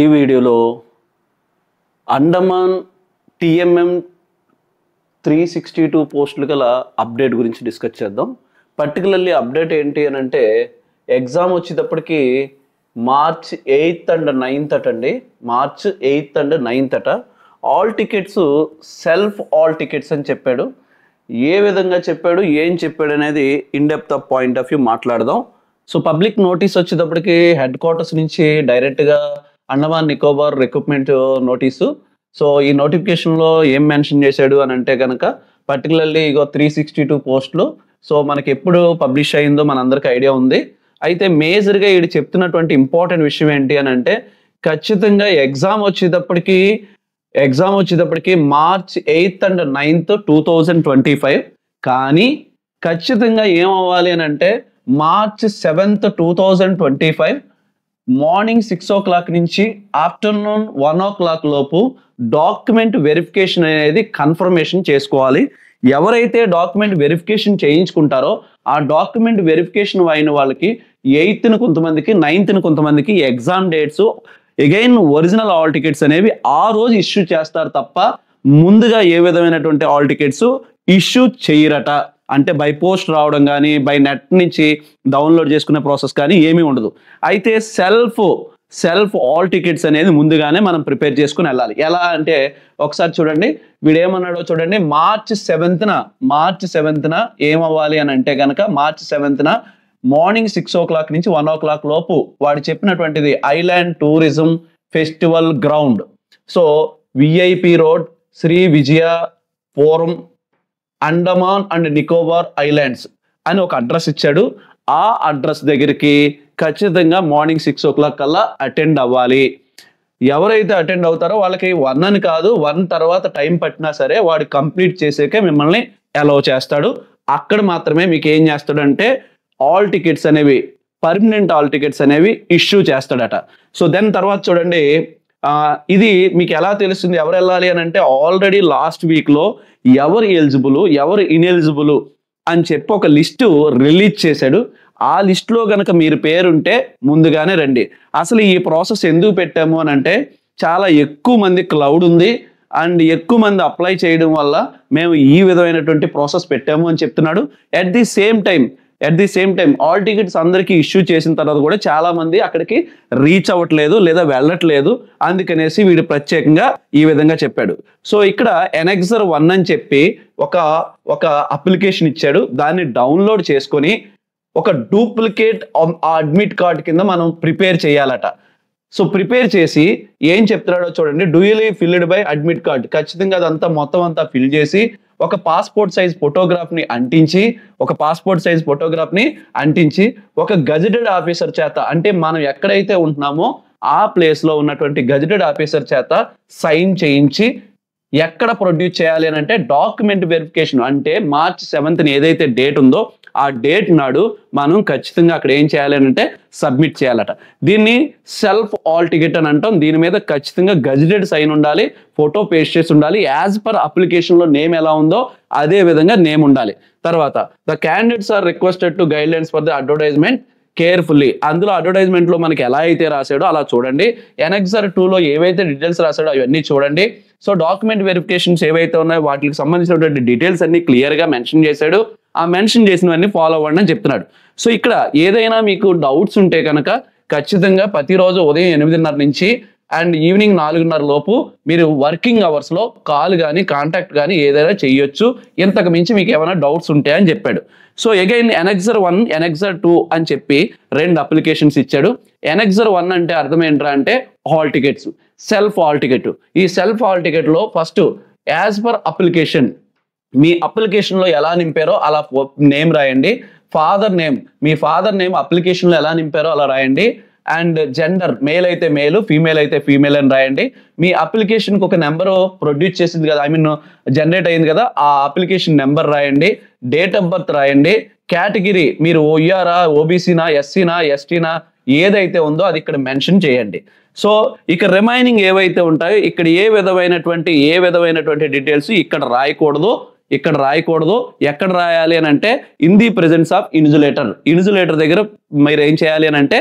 ఈ వీడియోలో అండమాన్ టీఎంఎం 362 పోస్టులు గల అప్డేట్ గురించి డిస్కస్ చేద్దాం. పర్టికులర్లీ అప్డేట్ ఏంటి అని అంటే ఎగ్జామ్ వచ్చేటప్పటికి మార్చ్ 8th అండ్ 9th అటండి. మార్చ్ 8th అండ్ 9th అట. All tickets self all tickets అని చెప్పాడు. ఏ విధంగా చెప్పాడు, ఏం చెప్పాడు అనేది in depth of point of view మాట్లాడదాం. సో పబ్లిక్ నోటీస్ వచ్చేటప్పటికి హెడ్ క్వార్టర్స్ నుంచి డైరెక్ట్గా Andaman Nicobar recruitment notice. So ఈ నోటిఫికేషన్లో ఏం మెన్షన్ చేశాడు అని అంటే కనుక పర్టికులర్లీ ఇగో 362 పోస్టులు. సో మనకి ఎప్పుడు పబ్లిష్ అయిందో మనందరికీ ఐడియా ఉంది. అయితే మేజర్గా వీడు చెప్తున్నటువంటి ఇంపార్టెంట్ విషయం ఏంటి అని అంటే ఖచ్చితంగా ఎగ్జామ్ వచ్చేటప్పటికి మార్చ్ 8th అండ్ 9th 2025. కానీ ఖచ్చితంగా ఏమవ్వాలి అని అంటే మార్చ్ 7th 2025 మార్నింగ్ 6 o'clock నుంచి ఆఫ్టర్నూన్ 1 o'clock లోపు డాక్యుమెంట్ వెరిఫికేషన్ అనేది కన్ఫర్మేషన్ చేసుకోవాలి. ఎవరైతే డాక్యుమెంట్ వెరిఫికేషన్ చేయించుకుంటారో ఆ డాక్యుమెంట్ వెరిఫికేషన్ అయిన వాళ్ళకి 8th కొంతమందికి 9th కొంతమందికి exam dates again original all tickets అనేవి ఆ రోజు ఇష్యూ చేస్తారు తప్ప ముందుగా ఏ విధమైనటువంటి ఆల్ టికెట్స్ ఇష్యూ చేయరట. అంటే బై పోస్ట్ రావడం కానీ బై నెట్ నుంచి డౌన్లోడ్ చేసుకునే ప్రాసెస్ కానీ ఏమీ ఉండదు. అయితే సెల్ఫ్ ఆల్ టికెట్స్ అనేది ముందుగానే మనం ప్రిపేర్ చేసుకుని వెళ్ళాలి. ఎలా అంటే ఒకసారి చూడండి, వీడేమన్నాడో చూడండి. మార్చ్ 7th ఏమవ్వాలి అని అంటే కనుక మార్చ్ 7th మార్నింగ్ 6 o'clock నుంచి 1 o'clock లోపు వాడు చెప్పినటువంటిది island tourism festival ground. So VIP road, Shri Vijayapuram, Andaman and Nicobar islands అని ఒక అడ్రస్ ఇచ్చాడు. ఆ అడ్రస్ దగ్గరికి ఖచ్చితంగా మార్నింగ్ 6 o'clock కల్లా అటెండ్ అవ్వాలి. ఎవరైతే అటెండ్ అవుతారో వాళ్ళకి 1 అని కాదు, 1 తర్వాత టైం పట్టినా సరే వాడు కంప్లీట్ చేసాకే మిమ్మల్ని అలౌ చేస్తాడు. అక్కడ మాత్రమే మీకు ఏం చేస్తాడంటే ఆల్ టికెట్స్ అనేవి, పర్మనెంట్ ఆల్ టికెట్స్ అనేవి ఇష్యూ చేస్తాడట. సో దెన్ తర్వాత చూడండి, ఇది మీకు ఎలా తెలుస్తుంది ఎవరు వెళ్ళాలి అని అంటే ఆల్రెడీ లాస్ట్ వీక్లో ఎవరు ఎలిజిబుల్ ఎవరు ఇన్ఎలిజిబుల్ అని చెప్పి ఒక లిస్టు రిలీజ్ చేశాడు. ఆ లిస్టులో కనుక మీరు పేరుంటే ముందుగానే రండి. అసలు ఈ ప్రాసెస్ ఎందుకు పెట్టాము అని అంటే చాలా ఎక్కువ మంది క్లౌడ్ ఉంది అండ్ ఎక్కువ మంది అప్లై చేయడం వల్ల మేము ఈ విధమైనటువంటి ప్రాసెస్ పెట్టాము అని చెప్తున్నాడు. At the same time all tickets అందరికీ ఇష్యూ చేసిన తర్వాత కూడా చాలా మంది అక్కడికి రీచ్ అవ్వట్లేదు లేదా వెళ్ళట్లేదు. అందుకనేసి వీడు ప్రత్యేకంగా ఈ విధంగా చెప్పాడు. సో ఇక్కడ ఎనెక్సర్ 1 అని చెప్పి ఒక అప్లికేషన్ ఇచ్చాడు. దాన్ని డౌన్లోడ్ చేసుకొని ఒక డూప్లికేట్ అడ్మిట్ కార్డ్ కింద మనం ప్రిపేర్ చేయాలట. సో ప్రిపేర్ చేసి ఏం చెప్తున్నాడో చూడండి. డ్యూయలీ ఫిల్డ్ బై అడ్మిట్ కార్డ్, ఖచ్చితంగా అదంతా మొత్తం అంతా ఫిల్ చేసి ఒక పాస్పోర్ట్ సైజ్ ఫోటోగ్రాఫ్ని అంటించి ఒక గజెటెడ్ ఆఫీసర్ చేత, అంటే మనం ఎక్కడైతే ఉంటున్నామో ఆ ప్లేస్లో ఉన్నటువంటి గజెటెడ్ ఆఫీసర్ చేత సైన్ చేయించి ఎక్కడ ప్రొడ్యూస్ చేయాలి అని అంటే డాక్యుమెంట్ వెరిఫికేషన్, అంటే మార్చ్ 7th ఏదైతే డేట్ ఉందో ఆ డేట్ నాడు మనం ఖచ్చితంగా అక్కడ ఏం చేయాలి అని అంటే సబ్మిట్ చేయాలట. దీన్ని సెల్ఫ్ ఆల్ టికెట్ అని అంటాం. దీని మీద ఖచ్చితంగా గజెటెడ్ సైన్ ఉండాలి, ఫోటో పేస్ట్ చేసి ఉండాలి. యాజ్ పర్ అప్లికేషన్లో నేమ్ ఎలా ఉందో అదే విధంగా నేమ్ ఉండాలి. తర్వాత the candidates are requested to guidelines for the advertisement carefully. అందులో అడ్వర్టైజ్మెంట్లో మనకి ఎలా అయితే రాశాడో అలా చూడండి. ఎనెక్సర్ 2లో ఏవైతే డీటెయిల్స్ రాశాడో అవన్నీ చూడండి. సో డాక్యుమెంట్ వెరిఫికేషన్స్ ఏవైతే ఉన్నాయో వాటికి సంబంధించినటువంటి డీటెయిల్స్ అన్ని క్లియర్గా మెన్షన్ చేశాడు. ఆ మెన్షన్ చేసినవన్నీ ఫాలో అవ్వండి అని చెప్తున్నాడు. సో ఇక్కడ ఏదైనా మీకు డౌట్స్ ఉంటే కనుక ఖచ్చితంగా ప్రతిరోజు ఉదయం 8:30 నుంచి అండ్ ఈవినింగ్ 4:30 లోపు మీరు వర్కింగ్ అవర్స్లో కాల్ కానీ కాంటాక్ట్ కానీ ఏదైనా చేయొచ్చు. ఇంతకు మించి మీకు ఏమైనా డౌట్స్ ఉంటాయని చెప్పాడు. సో అగైన్ ఎనెక్సర్ 1 ఎనెక్సర్ 2 అని చెప్పి 2 అప్లికేషన్స్ ఇచ్చాడు. ఎనెక్సర్ 1 అంటే అర్థం ఏంట్రా అంటే hall tickets, self hall ticket. ఈ సెల్ఫ్ హాల్ టికెట్లో ఫస్ట్ యాజ్ పర్ అప్లికేషన్, మీ అప్లికేషన్లో ఎలా నింపారో అలా నేమ్ రాయండి. మీ ఫాదర్ నేమ్ అప్లికేషన్లో ఎలా నింపారో అలా రాయండి. అండ్ జెండర్, మేల్ అయితే మేలు, ఫీమేల్ అయితే ఫీమేల్ అని రాయండి. మీ అప్లికేషన్కి ఒక నెంబరు ప్రొడ్యూస్ చేసింది కదా, జనరేట్ అయింది కదా, ఆ అప్లికేషన్ నెంబర్ రాయండి. డేట్ ఆఫ్ బర్త్ రాయండి. కేటగిరీ మీరు ఓఆర్ఆ, ఓబీసీనా, ఎస్సీనా, ఎస్టీనా ఏదైతే ఉందో అది ఇక్కడ మెన్షన్ చేయండి. సో ఇక రిమైనింగ్ ఏవైతే ఉంటాయో ఇక్కడ ఏ విధమైనటువంటి డీటెయిల్స్ ఇక్కడ రాయకూడదు. ఎక్కడ రాయాలి అని అంటే in the presence of insulator దగ్గర మీరు ఏం చేయాలి అని అంటే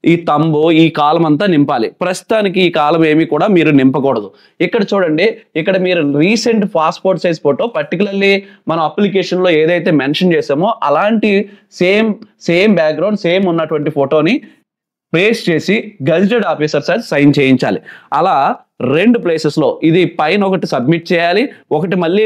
ఈ తంబు ఈ కాలం అంతా నింపాలి. ప్రస్తుతానికి ఈ కాలం ఏమి కూడా మీరు నింపకూడదు. ఇక్కడ చూడండి, ఇక్కడ మీరు recent passport size photo particularly మనం అప్లికేషన్లో ఏదైతే మెన్షన్ చేసామో అలాంటి సేమ్ బ్యాక్గ్రౌండ్ సేమ్ ఉన్నటువంటి ఫోటోని పేస్ట్ చేసి గెజిటెడ్ ఆఫీసర్ సార్ సైన్ చేయించాలి. అలా 2 ప్లేసెస్లో ఇది పైన ఒకటి సబ్మిట్ చేయాలి, ఒకటి మళ్ళీ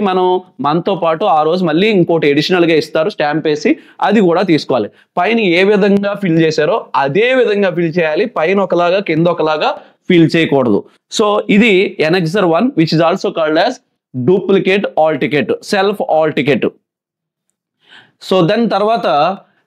మనతో పాటు ఆ రోజు మళ్ళీ ఇంకోటి ఎడిషనల్గా ఇస్తారు స్టాంప్ వేసి, అది కూడా తీసుకోవాలి. పైన ఏ విధంగా ఫిల్ చేశారో అదే విధంగా ఫిల్ చేయాలి, పైన ఒకలాగా కింద ఒకలాగా ఫిల్ చేయకూడదు. సో ఇది Annexure 1 which is also called as duplicate all ticket, self all ticket. So దాని తర్వాత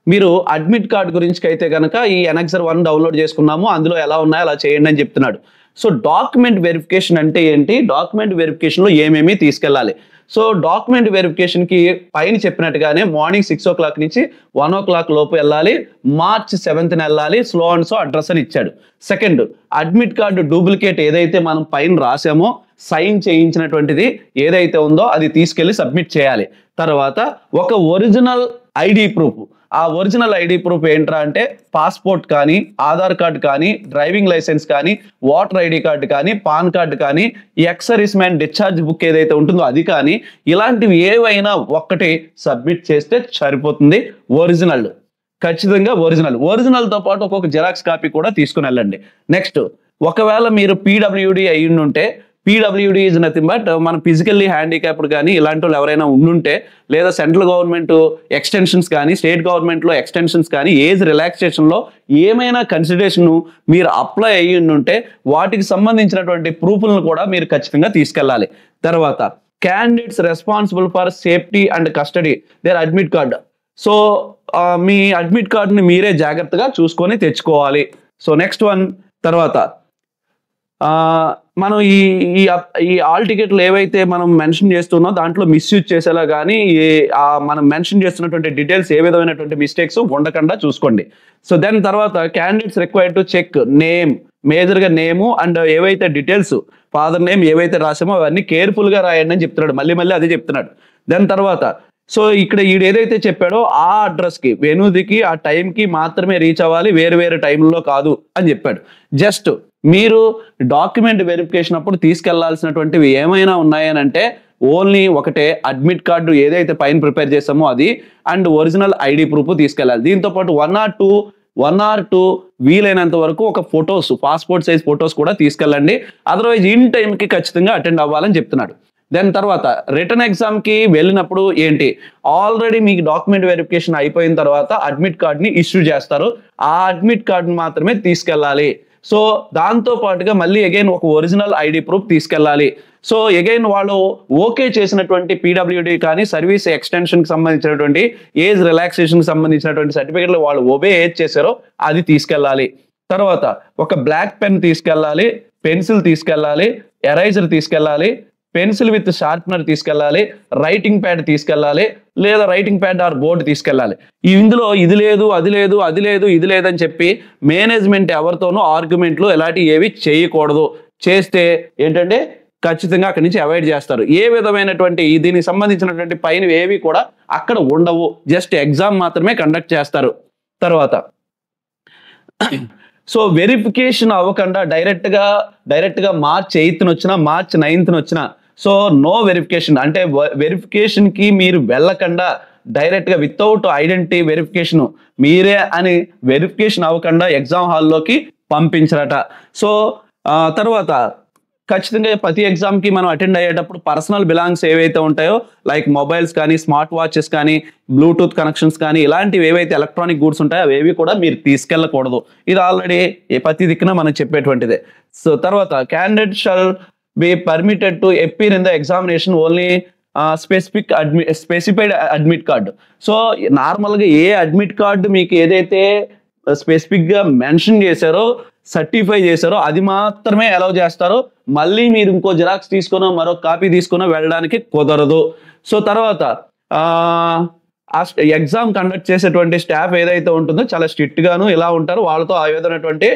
మీరు అడ్మిట్ కార్డ్ గురించి అయితే కనుక ఈ Annexure 1 డౌన్లోడ్ చేసుకున్నాము, అందులో ఎలా ఉన్నాయో అలా చేయండి అని చెప్తున్నాడు. సో డాక్యుమెంట్ వెరిఫికేషన్ అంటే ఏంటి, డాక్యుమెంట్ వెరిఫికేషన్లో ఏమేమి తీసుకెళ్ళాలి. సో డాక్యుమెంట్ వెరిఫికేషన్కి పైన చెప్పినట్టుగానే మార్నింగ్ 6 o'clock నుంచి 1 o'clock లోపు వెళ్ళాలి, March 7th వెళ్ళాలి, స్లో అండ్ సో అడ్రస్ అని ఇచ్చాడు. సెకండ్, అడ్మిట్ కార్డు డూప్లికేట్ ఏదైతే మనం పైన రాసామో సైన్ చేయించినటువంటిది ఏదైతే ఉందో అది తీసుకెళ్లి సబ్మిట్ చేయాలి. తర్వాత ఒక ఒరిజినల్ ఐడి ప్రూఫ్, ఆ ఒరిజినల్ ఐడి ప్రూఫ్ ఏంట్రా అంటే పాస్పోర్ట్ కానీ, ఆధార్ కార్డు కానీ, డ్రైవింగ్ లైసెన్స్ కానీ, ఓటర్ ఐడి కార్డు కానీ, పాన్ కార్డు కానీ, ex service man discharge book ఏదైతే ఉంటుందో అది కానీ, ఇలాంటివి ఏవైనా ఒక్కటి సబ్మిట్ చేస్తే సరిపోతుంది. ఒరిజినల్, ఖచ్చితంగా ఒరిజినల్తో పాటు ఒక్కొక్క జిరాక్స్ కాపీ కూడా తీసుకుని వెళ్ళండి. నెక్స్ట్, ఒకవేళ మీరు పీడబ్ల్యూడి అయి ఉంటే, పీడబ్ల్యూడి ఈజ్ నథింగ్ బట్ మన ఫిజికల్లీ హ్యాండిక్యాప్డ్ కానీ ఇలాంటి వాళ్ళు ఎవరైనా ఉండుంటే, లేదా సెంట్రల్ గవర్నమెంట్ ఎక్స్టెన్షన్స్ కానీ, స్టేట్ గవర్నమెంట్లో ఎక్స్టెన్షన్స్ కానీ, ఏజ్ రిలాక్సేషన్లో ఏమైనా కన్సిడరేషన్ మీరు అప్లై అయ్యి ఉంటే వాటికి సంబంధించినటువంటి ప్రూఫ్లను కూడా మీరు ఖచ్చితంగా తీసుకెళ్ళాలి. తర్వాత candidates responsible for safety and custody their admit card. So మీ అడ్మిట్ కార్డుని మీరే జాగ్రత్తగా చూసుకొని తెచ్చుకోవాలి. సో నెక్స్ట్ వన్, తర్వాత మనం ఈ ఆల్ టికెట్లు ఏవైతే మనం మెన్షన్ చేస్తున్నాం దాంట్లో మిస్యూజ్ చేసేలా కానీ మనం మెన్షన్ చేస్తున్నటువంటి డీటెయిల్స్ ఏ విధమైనటువంటి మిస్టేక్స్ ఉండకుండా చూసుకోండి. సో దెన్ తర్వాత candidates required to check name, మేజర్గా నేము అండ్ ఏవైతే డీటెయిల్స్ ఫాదర్ నేమ్ ఏవైతే రాసామో అవన్నీ కేర్ఫుల్గా రాయండి అని చెప్తున్నాడు, మళ్ళీ అదే చెప్తున్నాడు. దెన్ తర్వాత సో ఇక్కడ ఈడు ఏదైతే చెప్పాడో ఆ అడ్రస్కి వెనుదికి ఆ టైంకి మాత్రమే రీచ్ అవ్వాలి, వేరు టైంలో కాదు అని చెప్పాడు. జస్ట్ మీరు డాక్యుమెంట్ వెరిఫికేషన్ అప్పుడు తీసుకెళ్లాల్సినటువంటివి ఏమైనా ఉన్నాయనంటే ఓన్లీ ఒకటే అడ్మిట్ కార్డు ఏదైతే పైన ప్రిపేర్ చేసామో అది అండ్ ఒరిజినల్ ఐడి ప్రూఫ్ తీసుకెళ్ళాలి. దీంతో పాటు 1 or 2 వీలైనంత వరకు ఒక ఫొటోస్, పాస్పోర్ట్ సైజ్ ఫొటోస్ కూడా తీసుకెళ్ళండి. అదర్వైజ్ ఇన్ టైంకి ఖచ్చితంగా అటెండ్ అవ్వాలని చెప్తున్నాడు. దెన్ తర్వాత రిటర్న్ ఎగ్జామ్కి వెళ్ళినప్పుడు ఏంటి, ఆల్రెడీ మీకు డాక్యుమెంట్ వెరిఫికేషన్ అయిపోయిన తర్వాత అడ్మిట్ కార్డ్ని ఇష్యూ చేస్తారు, ఆ అడ్మిట్ కార్డ్ని మాత్రమే తీసుకెళ్ళాలి. సో దాంతో పాటుగా మళ్ళీ అగైన్ ఒక ఒరిజినల్ ఐడి ప్రూఫ్ తీసుకెళ్ళాలి. సో అగైన్ వాళ్ళు ఓకే చేసినటువంటి పీడబ్ల్యూడి కానీ సర్వీస్ ఎక్స్టెన్షన్కి సంబంధించినటువంటి ఏజ్ రిలాక్సేషన్కి సంబంధించినటువంటి సర్టిఫికెట్లు వాళ్ళు ఓబే ఏజ్ చేశారో అది తీసుకెళ్ళాలి. తర్వాత ఒక బ్లాక్ పెన్ తీసుకెళ్ళాలి, పెన్సిల్ తీసుకెళ్ళాలి, ఎరైజర్ తీసుకెళ్ళాలి, పెన్సిల్ విత్ షార్ప్నర్ తీసుకెళ్ళాలి, రైటింగ్ ప్యాడ్ తీసుకెళ్ళాలి, లేదా రైటింగ్ ప్యాడ్ ఆర్ బోర్డు తీసుకెళ్ళాలి. ఇందులో ఇది లేదు ఇది లేదని చెప్పి మేనేజ్మెంట్ ఎవరితోనూ ఆర్గ్యుమెంట్లు ఎలాంటి ఏవి చేయకూడదు. చేస్తే ఏంటంటే ఖచ్చితంగా అక్కడి నుంచి అవాయిడ్ చేస్తారు. ఏ విధమైనటువంటి దీనికి సంబంధించినటువంటి పైన ఏవి కూడా అక్కడ ఉండవు, జస్ట్ ఎగ్జామ్ మాత్రమే కండక్ట్ చేస్తారు. తర్వాత సో వెరిఫికేషన్ అవ్వకుండా డైరెక్ట్గా March 8th వచ్చినా March 9th వచ్చినా సో నో వెరిఫికేషన్, అంటే వెరిఫికేషన్కి మీరు వెళ్ళకుండా డైరెక్ట్గా వితౌట్ ఐడెంటిటీ వెరిఫికేషన్ మీరే అని వెరిఫికేషన్ అవ్వకుండా ఎగ్జామ్ హాల్లోకి పంపించరట. సో తర్వాత ఖచ్చితంగా ప్రతి ఎగ్జామ్కి మనం అటెండ్ అయ్యేటప్పుడు పర్సనల్ బిలాంగ్స్ ఏవైతే ఉంటాయో లైక్ మొబైల్స్ కానీ, స్మార్ట్ వాచెస్ కానీ, బ్లూటూత్ కనెక్షన్స్ కానీ ఇలాంటివి ఏవైతే ఎలక్ట్రానిక్ గూడ్స్ ఉంటాయో అవేవి కూడా మీరు తీసుకెళ్ళకూడదు. ఇది ఆల్రెడీ ప్రతి దిక్కున మనం చెప్పేటువంటిదే. సో తర్వాత candidate shall be permitted to appear in the examination only specified admit card. So నార్మల్గా ఏ అడ్మిట్ కార్డు మీకు ఏదైతే స్పెసిఫిక్గా మెన్షన్ చేశారో, సర్టిఫై చేశారో అది మాత్రమే అలౌ చేస్తారు. మళ్ళీ మీరు ఇంకో జిరాక్స్ తీసుకునో మరో కాపీ తీసుకునో వెళ్ళడానికి కుదరదు. సో తర్వాత ఎగ్జామ్ కండక్ట్ చేసేటువంటి స్టాఫ్ ఏదైతే ఉంటుందో చాలా స్ట్రిక్ట్ గాను ఇలా ఉంటారు, వాళ్ళతో ఆ విధమైనటువంటి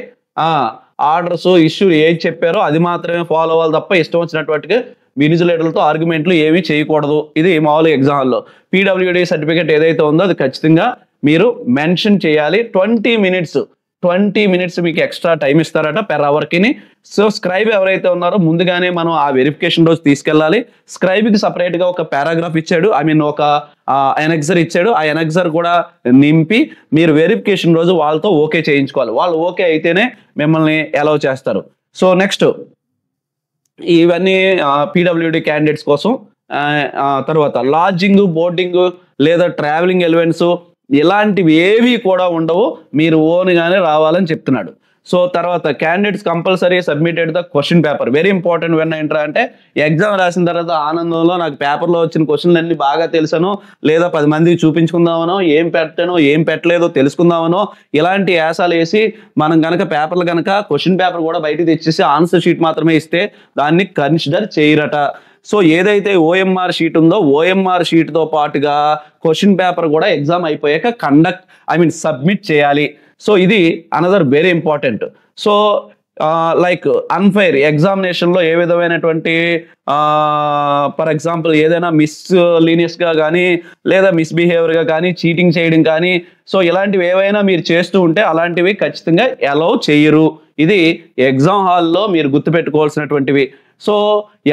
ఆర్డర్స్ ఇష్యూ ఏది చెప్పారో అది మాత్రమే ఫాలో అవ్వాలి తప్ప ఇష్టం వచ్చినట్టుగా వినిజులేటర్లతో ఆర్గ్యుమెంట్లు ఏమీ చేయకూడదు. ఇది మామూలు ఎగ్జామ్లో పీడబ్ల్యూడి సర్టిఫికేట్ ఏదైతే ఉందో అది ఖచ్చితంగా మీరు మెన్షన్ చేయాలి. 20 minutes 20 minutes మీకు ఎక్స్ట్రా టైం ఇస్తారట పెర్ అవర్కి. సో స్క్రైబ్ ఎవరైతే ఉన్నారో ముందుగానే మనం ఆ వెరిఫికేషన్ రోజు తీసుకెళ్ళాలి. స్క్రైబ్కి సపరేట్గా ఒక పారాగ్రాఫ్ ఇచ్చాడు, ఐ మీన్ ఒక ఎనెక్సర్ ఇచ్చాడు. ఆ ఎనెక్సర్ కూడా నింపి మీరు వెరిఫికేషన్ రోజు వాళ్ళతో ఓకే చేయించుకోవాలి. వాళ్ళు ఓకే అయితేనే మిమ్మల్ని అలౌ చేస్తారు. సో నెక్స్ట్ ఇవన్నీ పీడబ్ల్యూడి క్యాండిడేట్స్ కోసం. తర్వాత లాడ్జింగ్, బోర్డింగ్ లేదా ట్రావెలింగ్ ఎలివెంట్స్ ఇలాంటివి ఏవి కూడా ఉండవు, మీరు ఓన్గానే రావాలని చెప్తున్నాడు. సో తర్వాత candidates compulsory submitted the question paper. Very important. When ఏంట్రా అంటే ఎగ్జామ్ రాసిన తర్వాత ఆనందంలో నాకు పేపర్లో వచ్చిన క్వశ్చన్లు అన్ని బాగా తెలుసనో లేదా 10 మందికి చూపించుకుందామనో ఏం పెట్టానో ఏం పెట్టలేదో తెలుసుకుందామనో ఇలాంటి యాసాలు వేసి మనం కనుక పేపర్లు కనుక క్వశ్చన్ పేపర్ కూడా బయటకు తెచ్చేసి ఆన్సర్ షీట్ మాత్రమే ఇస్తే దాన్ని కన్సిడర్ చేయరట. సో ఏదైతే ఓఎంఆర్ షీట్ ఉందో ఓఎంఆర్ షీట్తో పాటుగా క్వశ్చన్ పేపర్ కూడా ఎగ్జామ్ అయిపోయాక సబ్మిట్ చేయాలి. సో ఇది another very important. So like unfair ఎగ్జామినేషన్లో ఏ విధమైనటువంటి ఫర్ ఎగ్జాంపుల్ ఏదైనా మిస్లీనియస్గా కానీ లేదా మిస్బిహేవియర్గా కానీ చీటింగ్ చేయడం కానీ సో ఇలాంటివి ఏవైనా మీరు చేస్తూ ఉంటే అలాంటివి ఖచ్చితంగా అలౌ చేయరు. ఇది ఎగ్జామ్ హాల్లో మీరు గుర్తుపెట్టుకోవాల్సినటువంటివి. సో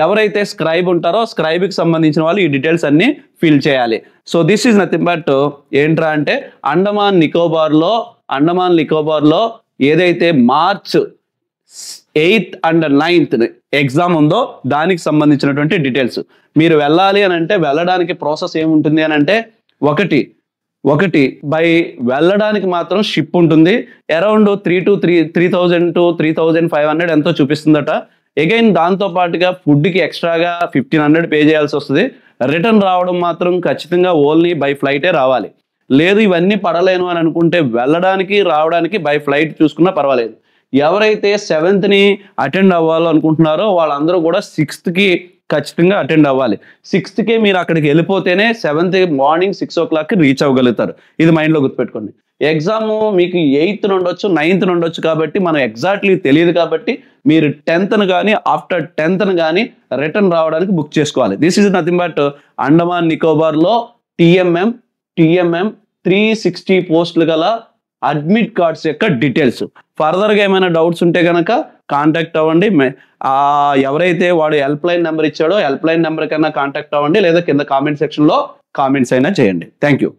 ఎవరైతే స్క్రైబ్ ఉంటారో స్క్రైబ్కి సంబంధించిన వాళ్ళు ఈ డీటెయిల్స్ అన్ని ఫిల్ చేయాలి. So this is nothing but ఏంట్రా అంటే అండమాన్ నికోబార్లో ఏదైతే March 8th and 9th exam ఉందో దానికి సంబంధించినటువంటి డీటెయిల్స్. మీరు వెళ్ళాలి అని అంటే వెళ్ళడానికి ప్రాసెస్ ఏముంటుంది అని అంటే ఒకటి బై వెళ్ళడానికి మాత్రం షిప్ ఉంటుంది. అరౌండ్ 3,000 to 3,500 ఎంతో చూపిస్తుందట. అగైన్ దాంతో పాటుగా ఫుడ్కి ఎక్స్ట్రాగా 1,500 పే చేయాల్సి వస్తుంది. రిటర్న్ రావడం మాత్రం ఖచ్చితంగా ఓన్లీ బై ఫ్లైటే రావాలి. లేదు ఇవన్నీ పడలేను అని అనుకుంటే వెళ్ళడానికి రావడానికి బై ఫ్లైట్ చూసుకున్నా పర్వాలేదు. ఎవరైతే 7th అటెండ్ అవ్వాలో అనుకుంటున్నారో వాళ్ళందరూ కూడా 6th ఖచ్చితంగా అటెండ్ అవ్వాలి. 6th మీరు అక్కడికి వెళ్ళిపోతేనే 7th మార్నింగ్ 6 o'clock రీచ్ అవ్వగలుగుతారు. ఇది మైండ్లో గుర్తుపెట్టుకోండి. ఎగ్జామ్ మీకు 8th నుండొచ్చు 9th నుండొచ్చు కాబట్టి మనం ఎగ్జాక్ట్లీ తెలియదు కాబట్టి మీరు 10th కానీ ఆఫ్టర్ 10th కానీ రిటర్న్ రావడానికి బుక్ చేసుకోవాలి. This is nothing but Andaman నికోబార్లో TMM 360 పోస్టులు గల అడ్మిట్ కార్డ్స్ యొక్క డీటెయిల్స్. ఫర్దర్గా ఏమైనా డౌట్స్ ఉంటే కనుక కాంటాక్ట్ అవ్వండి. ఎవరైతే వాడు హెల్ప్ లైన్ నెంబర్ ఇచ్చాడో హెల్ప్ లైన్ నెంబర్ కన్నా కాంటాక్ట్ అవ్వండి లేదా కింద కామెంట్ సెక్షన్లో కామెంట్స్ అయినా చేయండి. Thank you.